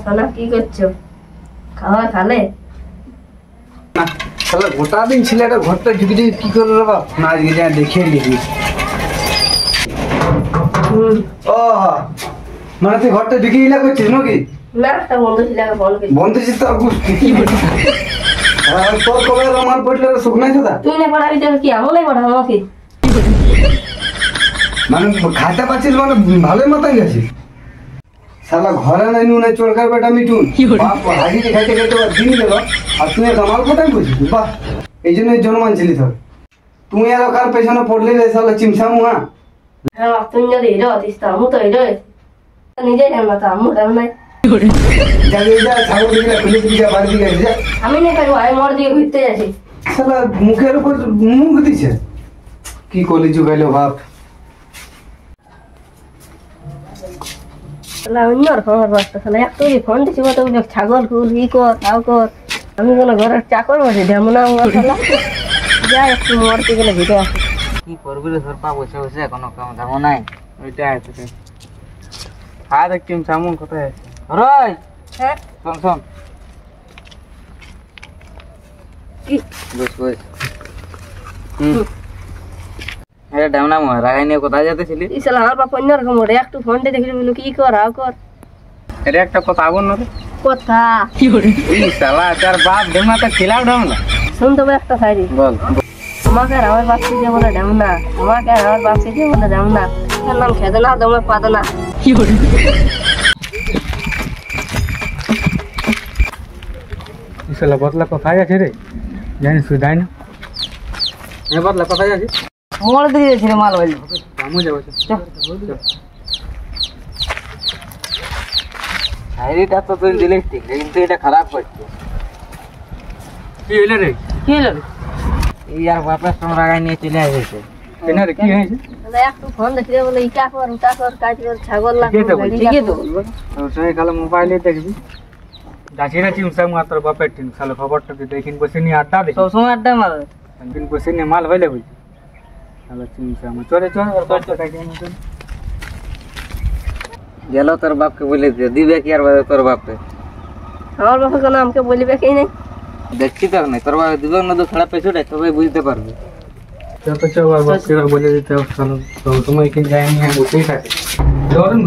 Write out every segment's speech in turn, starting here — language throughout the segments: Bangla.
সোনা কি করছো? খাওয়া খালে? তাহলে গোটা দিন ছেলেটা ঘরটা ঢুকে দিয়ে কি করে রে বাপ? না আজকে যা দেখে নিবি। ও মানে তুই ঘরটা ঢুকে ইলা করছিস নাকি? না, তা বন্ধু ছিলাম ফোন করছি। বন্ধু ছিস তো কি বলছিস? তোর কবে রমাল পড়লে শুকনাই তো? তুই না পড়াবি তো কি আমলাই পড়াবো আমাকে? মানে খাইতে পাচ্ছিস মানে ভালোই মাথায় গেছিস। শালা ঘরে নাই নুনে চোরকার বেটা মিটুন বাপ হাজিতে খাইতে খাইতে দিন গেল আর তুই রমাল কোথায় বুঝিস? বাহ, এই জন্যই জন্মান ছিলি তোর। তুই আর কার পেছনে পড়লি রে শালা চিমসা মুহা। হ্যাঁ, তুই যদি হিরো হতিস তো আমু তো হিরো নিজে জানবো তো আমু জান নাই। আমি না পারবো, আমি মোর দিকে ঘুরতে যাচ্ছি। শালা মুখের উপর মুখ দিছে কি কলি যুগাইলো বাপ। অন্যর খবর বার্তা একটু ফোন দিচ্ছি কত ছাগল খুল ই কর তাও কর। আমি কোনো ঘরের চাকর বসে যেমন যা একটু মরতে গেলে ভিটে আসে। কি করবি রে সরপা বসে বসে কোনো কাম ধাম নাই। ওইটা আছে খা দেখছিম সামুন কোথায় আছে? রই হ্যাঁ শোন শোন কি বস বস। এটা ডামনা মোয়া রাগাই নিয়ে কোথায় যেতেছিলি? এই শালা আমার বাপ অন্যরকম ওরে একটু ফোন দিয়ে দেখলি বললো কি কর আও কর। এটা একটা কথা আগুন না রে কথা এই শালা তার বাপ ডেমনা তো খিলাও ডামনা। শুন তবে একটা সাইডি বল। আমাকে আর আমার বাপকে দিয়ে বলে ডামনা, আমাকে আর আমার বাপকে দিয়ে বলে ডামনা। তার নাম খেদে না দমে পাদে না। শালা বদলা কোথায় আছে রে? জানিস তুই যাই না এ বদলা কোথায় আছে? মোর দিয়ে ছিল মাল ভাই আমু যাবো শাড়িটা তো তুই দিলে ঠিক কিন্তু এটা খারাপ করছে। কি হইলে রে? কি হলো এই আর বাপের সঙ্গে রাগাই নিয়ে চলে আসছে। কেন রে কি হয়েছে? একটু ফোন দেখলে বলে ইটা কর উটা কর কাজ কর ছাগল ঠিকই তো সবাই খালি মোবাইলে দেখবি যাচ্ছিরা চিমসা মাত্র বাপের টিম খালি খবরটা দেখিন বসে নিয়ে আড্ডা দেখি সবসময় আড্ডা মারে দিন বসে নিয়ে মাল হইলে বুঝি খালি চিমসা চলে চলে আর বাচ্চা খাইতে গেল তোর বাপকে বলে দিয়ে দিবে কি আর তোর বাপকে? আমার বাপে কোনো আমাকে বলিবে কি নেই। দেখছি তো নাই তোর বাপ দিবে না তো খেলা পেছুটাই তবে বুঝতে পারবে। বলে দিতে সময় কিন যায়নি বসেই থাকে।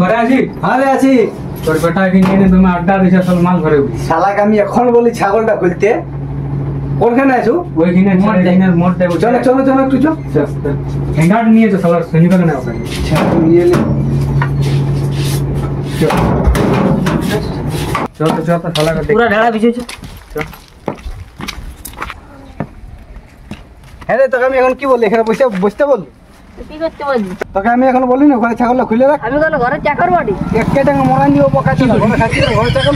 ঘরে আছি? আরে আছি। তোর বেটা কিনে তুমি আড্ডা দিছে সব মাল ঘরে শালাকে আমি এখন বলি ছাগলটা খুলতে কোনখানে আছো? ওইখানে মোট দেবো। চলো চলো চলো একটু চল হ্যাঙ্গার নিয়ে তো সবার শনিবার না ওখানে নিয়ে এলে চল তো চল তো শালাকে পুরো ঢালা বিছেছে। হ্যাঁ রে তোকে আমি এখন কি বলি এখানে বসে বসতে বললি? কি করতে বলছি? তোকে আমি এখন বলি না ঘরে ছাগলটা খুলে রাখ। আমি কোনো ঘরের চাকর বাড়ি একটা টাকা মরান দিব পকাচ্ছি না ঘরে খাচ্ছি না ঘরে ছাগল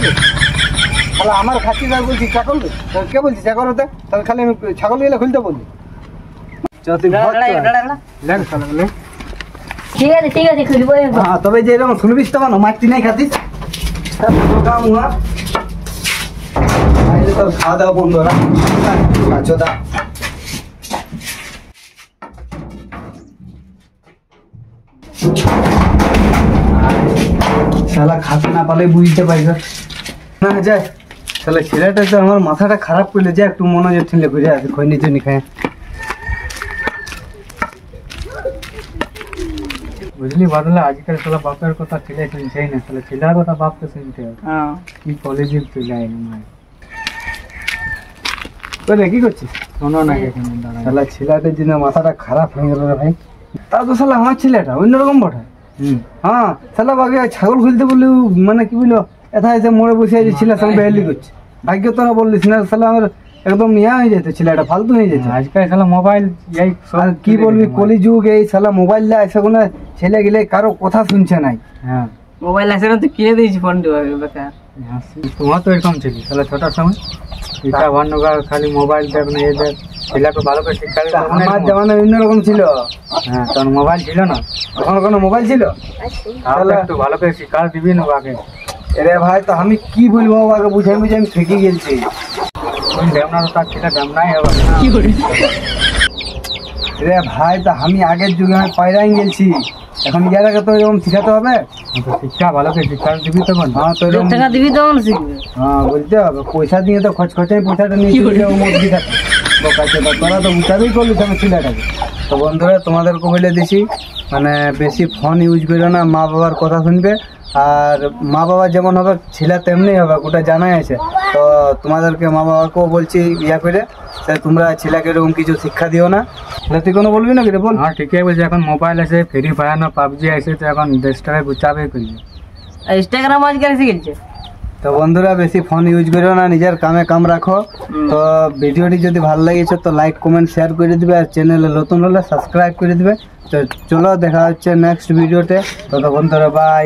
তাহলে আমার খাচ্ছি না বলছি ছাগল কে বলছি ছাগল হতে তাহলে খালি আমি ছাগল গেলে খুলতে বললি। ঠিক আছে ঠিক আছে খুলবো। হ্যাঁ তবে যে এরকম শুনবিস তো না মাছটি নাই খাতিস তোর খাওয়া দাওয়া বন্ধ রাখা শালা খাতে না পালে বুঝতে পারি না যায় তাহলে ছেলেটা তো আমার মাথাটা খারাপ করলে যে একটু মনোযোগ ঠেলে ঘুরে আসে খৈনি চুনি খায় বুঝলি বাদলা আজকাল শালা বাপের কথা ছেলে শুনছেই না তাহলে ছেলের কথা বাপকে শুনতে হবে। কি কলেজে চলে যায় না তোরে কি করছিস? শোনো না শালা ছেলেটার জন্য মাথাটা খারাপ হয়ে গেল রে ভাই। তা তো শালা আমার ছেলেটা অন্যরকম বটে। হ্যাঁ শালা বাকি ছাগল খুলতে বললি মানে কি বললো এথা এসে মোড়ে বসে আছে ছেলের সঙ্গে বেহালি করছে। ভাগ্য তোরা বললিস না শালা আমার একদম ইয়া হয়ে যেত ছেলেটা ফালতু হয়ে যেত। আজকাল শালা মোবাইল আর কি বলবি কলি যুগ এই শালা মোবাইল দেয় এসে কোনো ছেলে গেলে কারো কথা শুনছে নাই। হ্যাঁ মোবাইল আছে না তো কিনে দিয়েছি ফোন বেকার। তোমার তো এরকম ছিল শালা ছোটার সময় এটা ভান্নগা খালি মোবাইল দেখ না এ দেখ ছেলেকে ভালো করে শিক্ষা দিতে আমার জামানা অন্যরকম ছিল। হ্যাঁ তখন মোবাইল ছিল না তখন কোনো মোবাইল ছিল তাহলে একটু ভালো করে শিক্ষা দিবি না আগে। এরে ভাই তো আমি কি বলবো আগে বুঝাই বুঝে আমি ঠেকে গেছি ড্যামনা তো তার ছেলে ড্যামনাই হবে রে ভাই তো আমি আগের যুগে আমি পায়রাই গেছি এখন ইয়ার আগে তো এরকম শিখাতে হবে। শিক্ষা ভালো করে শিক্ষা দিবি তখন। হ্যাঁ তো এরকম টাকা দিবি তখন শিখবে। হ্যাঁ বলতে হবে, পয়সা দিয়ে তো খচখচাই পয়সাটা নিয়ে মধ্যে থাকে বোকাচ্ছে। তোরা তো উচাবেই করলি আমার ছেলেটাকে। তো বন্ধুরা তোমাদেরকে বলে দিছি, মানে বেশি ফোন ইউজ করো না, মা বাবার কথা শুনবে। আর মা বাবা যেমন হবে ছেলে তেমনি হবে, ওটা জানাই আছে। তো তোমাদেরকে মা বাবাকেও বলছি ইয়া করে, তোমরা ছেলেকে এরকম কিছু শিক্ষা দিও না। তুই কোনো বলবি না কি রে? বল। হ্যাঁ ঠিকই বলছি, এখন মোবাইল আছে, ফ্রি ফায়ার না পাবজি আছে, তো এখন দেশটাকে গুচাবে করবে। ইনস্টাগ্রাম আজকাল শিখেছে। তো বন্ধুরা বেশি ফোন ইউজ করো না, নিজের কামে কাম রাখো। তো ভিডিওটি যদি ভালো লেগেছে তো লাইক কমেন্ট শেয়ার করে দিবে, আর চ্যানেলে নতুন হলে সাবস্ক্রাইব করে দিবে। তো চলো দেখা হচ্ছে নেক্সট ভিডিওতে। তো বন্ধুরা বাই।